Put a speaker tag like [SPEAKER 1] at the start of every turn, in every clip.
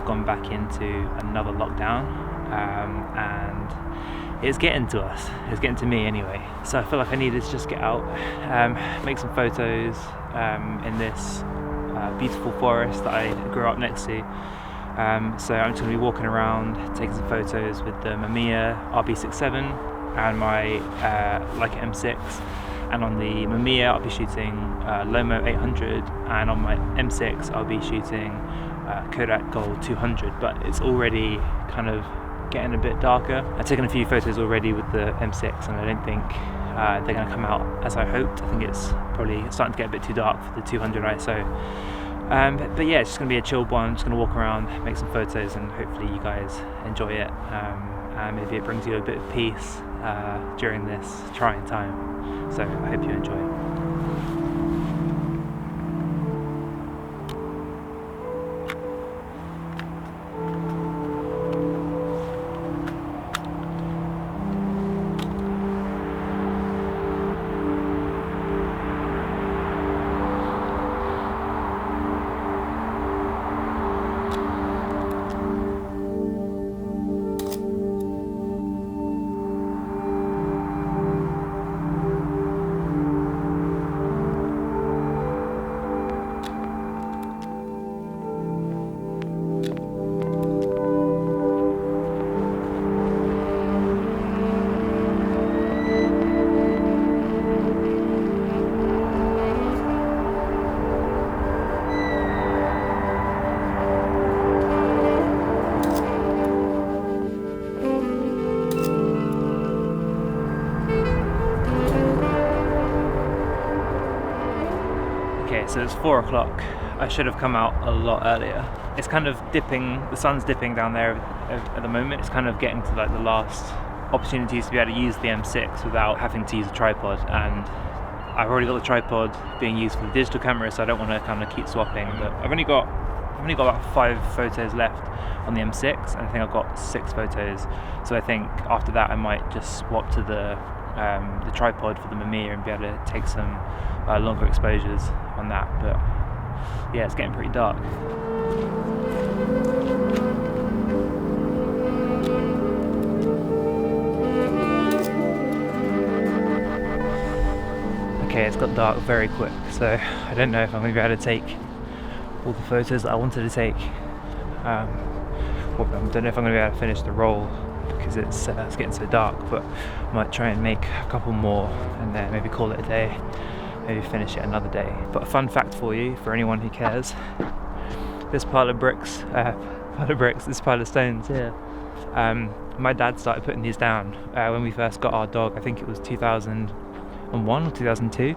[SPEAKER 1] gone back into another lockdown, and it's getting to us. It's getting to me anyway. So I feel like I needed to just get out, make some photos in this beautiful forest that I grew up next to. So I'm just going to be walking around, taking some photos with the Mamiya RB67 and my Leica M6. And on the Mamiya I'll be shooting Lomo 800, and on my M6 I'll be shooting Kodak Gold 200. But it's already kind of getting a bit darker. I've taken a few photos already with the M6, and I don't think they're going to come out as I hoped. I think it's probably starting to get a bit too dark for the 200 ISO. But yeah, it's just going to be a chilled one. I'm just going to walk around, make some photos, and hopefully you guys enjoy it. And maybe it brings you a bit of peace during this trying time. So I hope you enjoy it. Okay, so it's 4 o'clock. I should have come out a lot earlier. It's kind of dipping, the sun's dipping down there at the moment. It's kind of getting to like the last opportunities to be able to use the M6 without having to use a tripod, and I've already got the tripod being used for the digital camera, so I don't want to kind of keep swapping. But I've only got about 5 photos left on the M6, and I think I've got 6 photos. So I think after that I might just swap to the tripod for the Mamiya and be able to take some longer exposures on that. But yeah, it's getting pretty dark. Okay, it's got dark very quick, so I don't know if I'm going to be able to take all the photos that I wanted to take. I don't know if I'm going to be able to finish the roll because it's getting so dark, but I might try and make a couple more and then maybe call it a day, maybe finish it another day. But a fun fact for you, for anyone who cares, this pile of this pile of stones here, my dad started putting these down when we first got our dog. I think it was 2001 or 2002.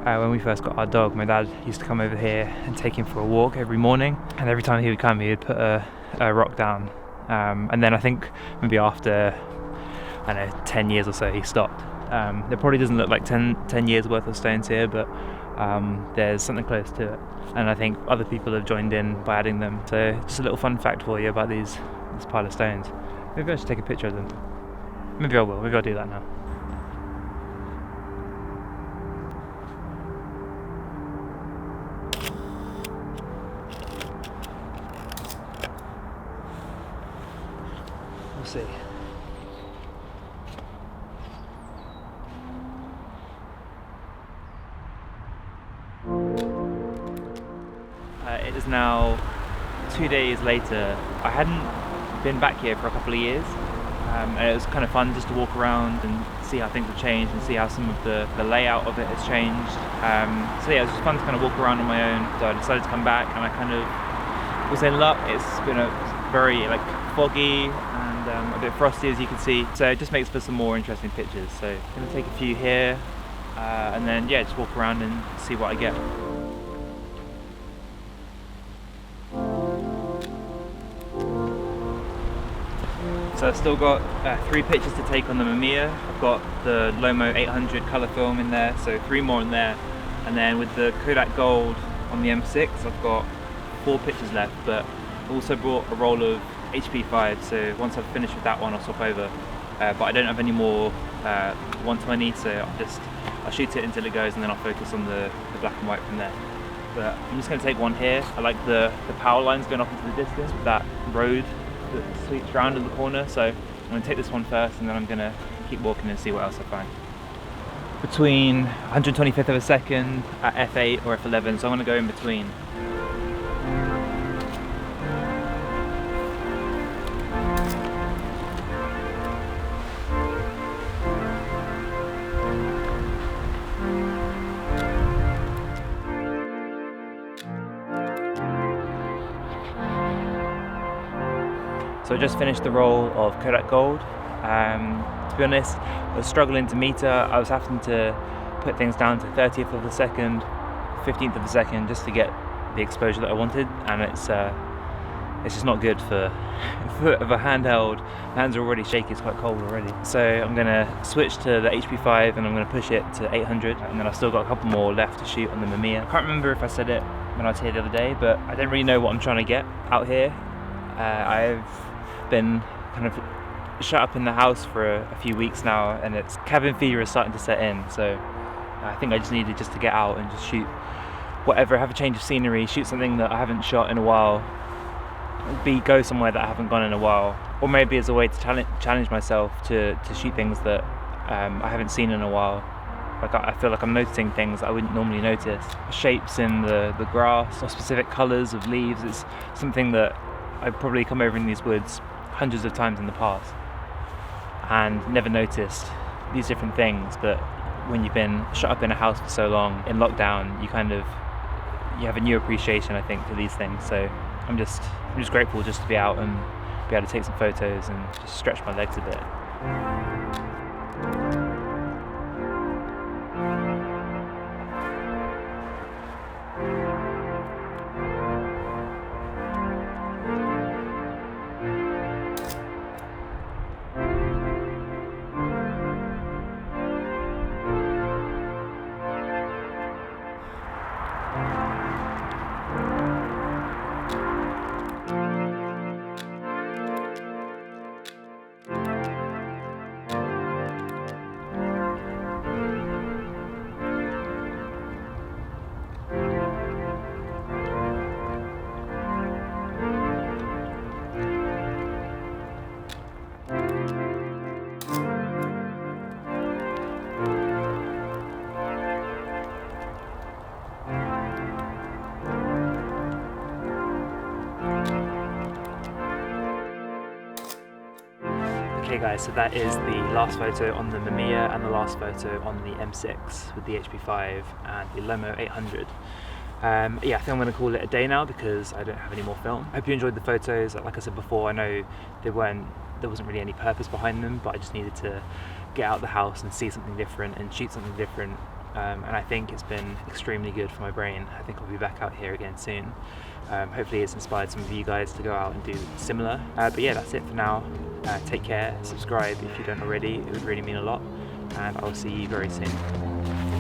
[SPEAKER 1] When we first got our dog, my dad used to come over here and take him for a walk every morning, and every time he would come he would put a rock down, and then I think maybe after, I don't know, 10 years or so he stopped. There probably doesn't look like 10 years worth of stones here, but there's something close to it, and I think other people have joined in by adding them. So just a little fun fact for you about this pile of stones. Maybe I should take a picture of them. Maybe I will, maybe I'll do that now. We'll see. It is now 2 days later. I hadn't been back here for a couple of years, and it was kind of fun just to walk around and see how things have changed and see how some of the layout of it has changed. So yeah, it was just fun to kind of walk around on my own. So I decided to come back, and I kind of was in luck. It's been a very foggy and a bit frosty, as you can see, so it just makes for some more interesting pictures. So I'm going to take a few here, and then yeah, just walk around and see what I get. So I've still got 3 pictures to take on the Mamiya. I've got the Lomo 800 colour film in there, so 3 more in there. And then with the Kodak Gold on the M6, I've got 4 pictures left, but I also brought a roll of HP5, so once I've finished with that one, I'll swap over. But I don't have any more 120, so I'll shoot it until it goes, and then I'll focus on the black and white from there. but I'm just going to take one here. I like the power lines going off into the distance with that road that sweeps round in the corner, so I'm going to take this one first and then I'm going to keep walking and see what else I find. Between 125th of a second at f8 or f11, so I'm going to go in between. So I just finished the roll of Kodak Gold. To be honest, I was struggling to meter. I was having to put things down to 30th of a second, 15th of a second just to get the exposure that I wanted, and it's just not good for a handheld. My hands are already shaky, it's quite cold already. So I'm gonna switch to the HP5 and I'm gonna push it to 800, and then I've still got a couple more left to shoot on the Mamiya. I can't remember if I said it when I was here the other day, but I don't really know what I'm trying to get out here. I've been kind of shut up in the house for a few weeks now, and it's cabin fever is starting to set in, so I think I just needed just to get out and just shoot whatever, have a change of scenery, shoot something that I haven't shot in a while, go somewhere that I haven't gone in a while, or maybe as a way to challenge myself to shoot things that I haven't seen in a while. Like I feel like I'm noticing things I wouldn't normally notice. Shapes in the grass or specific colours of leaves. It's something that I've probably come over in these woods hundreds of times in the past and never noticed these different things, but when you've been shut up in a house for so long in lockdown, you have a new appreciation, I think, for these things. So I'm just grateful just to be out and be able to take some photos and just stretch my legs a bit. Okay guys, so that is the last photo on the Mamiya and the last photo on the M6 with the HP5 and the Lomo 800. Yeah, I think I'm going to call it a day now because I don't have any more film. I hope you enjoyed the photos. Like I said before, I know there wasn't really any purpose behind them, but I just needed to get out of the house and see something different and shoot something different. And I think it's been extremely good for my brain. I think I'll be back out here again soon. Hopefully it's inspired some of you guys to go out and do similar. But yeah, that's it for now. Take care, subscribe if you don't already, it would really mean a lot, and I'll see you very soon.